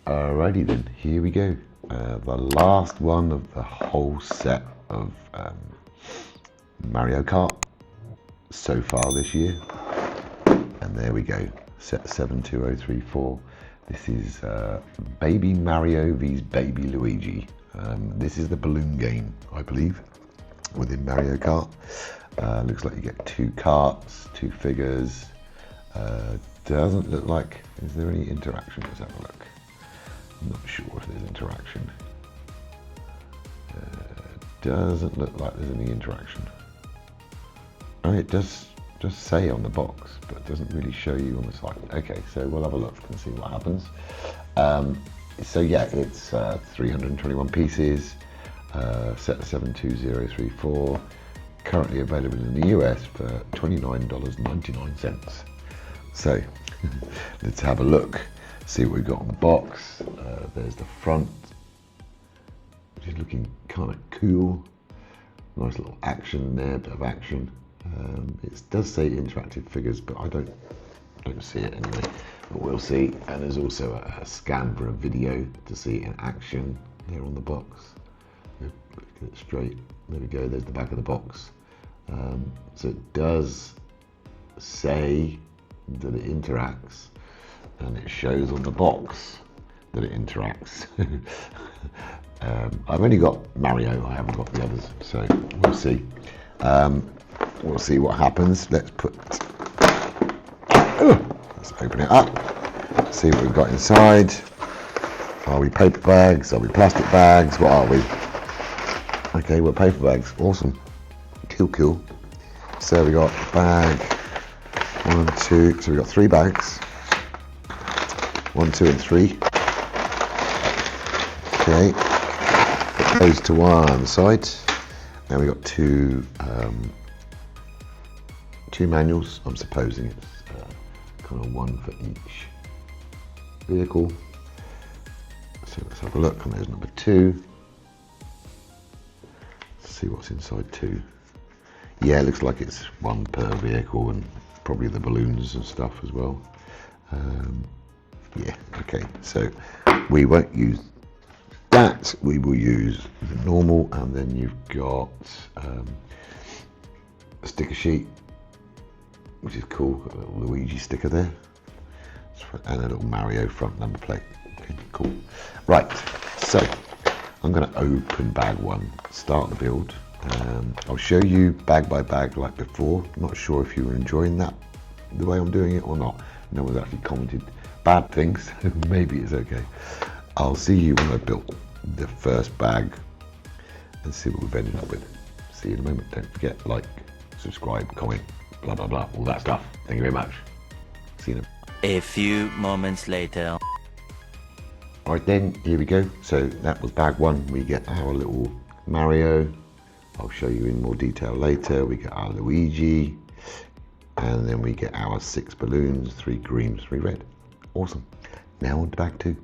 Alrighty then, here we go. The last one of the whole set of Mario Kart so far this year. And there we go, set 72034. This is Baby Mario vs Baby Luigi. This is the balloon game, I believe, within Mario Kart. Looks like you get 2 karts, 2 figures. Doesn't look like, is there any interaction? Let's have a look. I'm not sure if there's interaction. Doesn't look like there's any interaction. Oh, it does just say on the box, but it doesn't really show you on the side. Okay, so we'll have a look and see what happens. So yeah, it's 321 pieces, set 72034, currently available in the US for $29.99. So let's have a look, see what we've got on the box. There's the front, which is looking kind of cool. Nice little action there, bit of action. It does say interactive figures, but I don't see it anyway, but we'll see. And there's also a scan for a video to see it in action there on the box. Get it straight, there we go, there's the back of the box. So it does say that it interacts, and it shows on the box that it interacts. I've only got Mario, I haven't got the others, so we'll see. We'll see what happens. Let's open it up, see what we've got inside. Are we paper bags? Are we plastic bags? What are we? Okay, we're paper bags. Awesome. Cool. So we got bag 1, 2, so we got 3 bags. 1, 2, and 3. Okay, put those to one side. Now we got 2 manuals. I'm supposing it's kind of 1 for each vehicle. So let's have a look, and there's number 2. Let's see what's inside 2. Yeah, it looks like it's 1 per vehicle, and probably the balloons and stuff as well. Yeah, okay, so we won't use that, we will use the normal, and then you've got a sticker sheet, which is cool, got a little Luigi sticker there, and a little Mario front number plate. Okay, cool. Right, so I'm going to open bag 1, start the build. I'll show you bag by bag like before. I'm not sure if you were enjoying that, the way I'm doing it or not. No one's actually commented bad things, maybe it's okay. I'll see you when I've built the first bag and see what we've ended up with. See you in a moment. Don't forget, like, subscribe, comment, blah blah blah, all that stuff. Thank you very much. See you in a few moments later. Alright then, here we go. So that was bag 1. We get our little Mario. I'll show you in more detail later. We get our Luigi, and then we get our 6 balloons, 3 green, 3 red. Awesome. Now on to bag 2.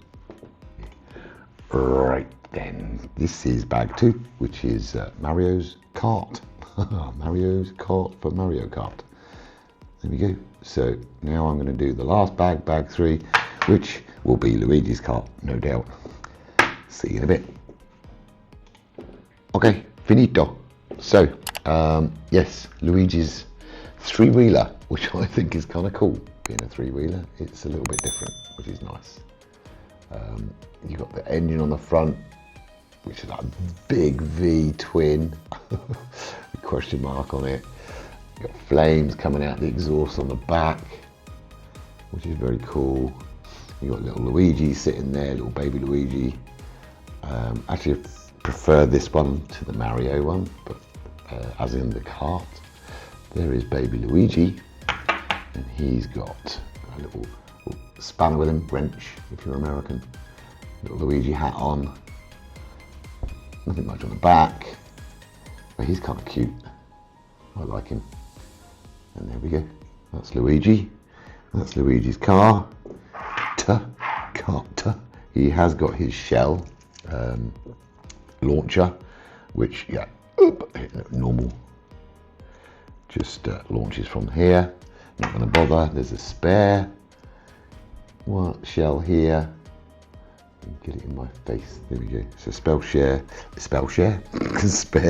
Right then, this is bag 2, which is Mario's Kart. Mario's Kart for Mario Kart. There we go. So now I'm going to do the last bag, bag 3, which will be Luigi's Kart, no doubt. See you in a bit. Okay, finito. So, yes, Luigi's 3-wheeler, which I think is kind of cool. Being a 3-wheeler, it's a little bit different, which is nice. You've got the engine on the front, which is like a big V twin, question mark on it. You've got flames coming out the exhaust on the back, which is very cool. You've got little Luigi sitting there, little baby Luigi. Actually, I prefer this one to the Mario one, but as in the kart. There is baby Luigi, and he's got a little spanner with him, wrench if you're American. Little Luigi hat on. Nothing much on the back, but he's kind of cute. I like him. And there we go. That's Luigi. That's Luigi's car. He has got his shell launcher, which, yeah, normal. Just launches from here. Not going to bother. There's a spare shell here. Get it in my face. There we go. So spare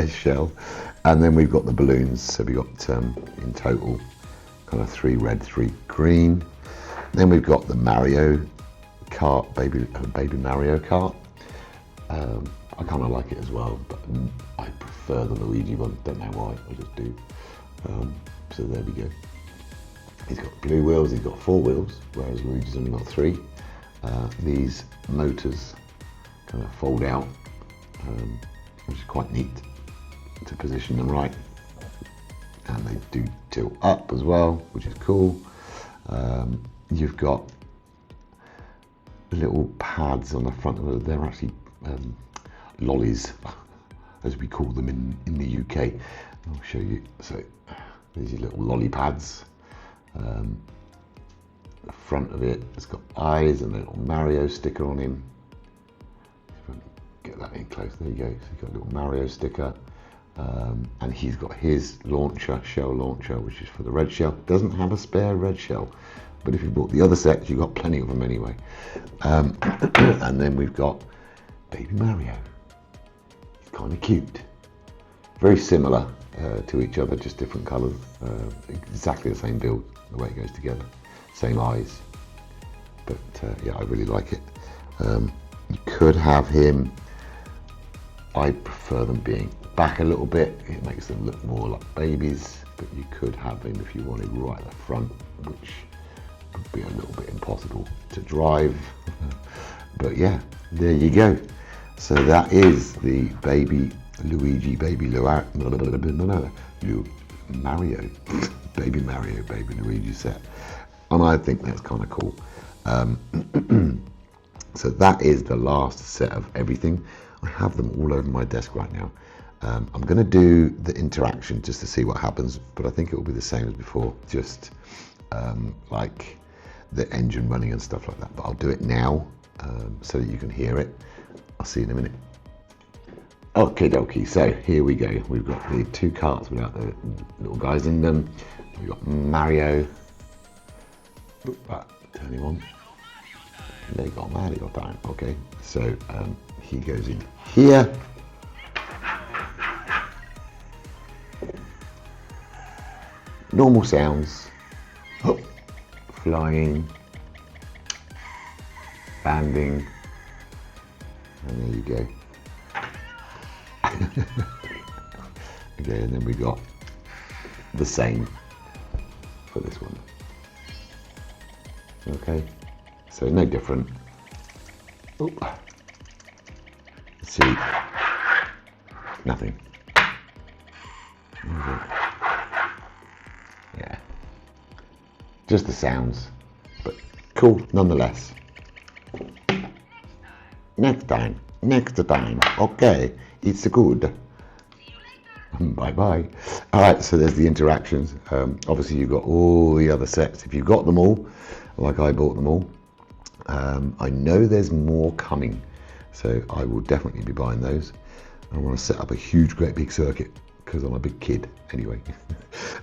shell, and then we've got the balloons. So we got in total kind of 3 red, 3 green. Then we've got the Mario Kart, baby Mario Kart. I kind of like it as well, but I prefer the Luigi one. Don't know why, I just do. So there we go. He's got blue wheels, he's got 4 wheels, whereas Luigi's only got 3. These motors kind of fold out, which is quite neat to position them right. And they do tilt up as well, which is cool. You've got little pads on the front of it. They're actually lollies, as we call them in the UK. I'll show you. So these are little lolly pads. The front of it, it's got eyes and a little Mario sticker on him. Get that in close. There you go. So you've got a little Mario sticker. And he's got his launcher, shell launcher, which is for the red shell. Doesn't have a spare red shell, but if you bought the other sets, you've got plenty of them anyway. And then we've got Baby Mario. He's kind of cute. Very similar to each other, just different colours. Exactly the same build, the way it goes together. Same eyes. But yeah, I really like it. You could have him. I prefer them being back a little bit. It makes them look more like babies, but you could have him if you wanted right at the front, which would be a little bit impossible to drive. But yeah, there you go. So that is the Baby Luigi, Mario, Baby Mario, Baby Luigi set. And I think that's kind of cool. So that is the last set of everything. I have them all over my desk right now. I'm going to do the interaction just to see what happens, but I think it will be the same as before, just like the engine running and stuff like that. But I'll do it now so that you can hear it. I'll see you in a minute. Okay, dokie, so here we go. We've got the 2 carts without the little guys in them. We've got Mario. Turn him on. LEGO Mario time. Okay, so he goes in here. Normal sounds. Oh, flying, landing, and there you go. Okay, and then we got the same for this one. Okay, so no different. Oh. Let's see, nothing. Yeah, just the sounds, but cool nonetheless. Next time, okay, it's good. Bye bye. All right, so there's the interactions. Obviously you've got all the other sets. If you've got them all, like I bought them all, I know there's more coming, so I will definitely be buying those. I want to set up a huge, great big circuit because I'm a big kid anyway.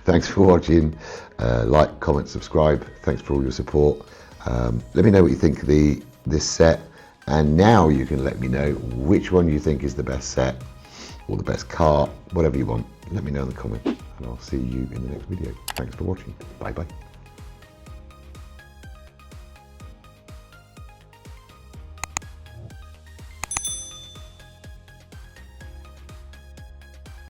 Thanks for watching. Like, comment, subscribe. Thanks for all your support. Let me know what you think of this set, and now you can let me know which one you think is the best set or the best cart, whatever you want. Let me know in the comments, and I'll see you in the next video. Thanks for watching. Bye bye.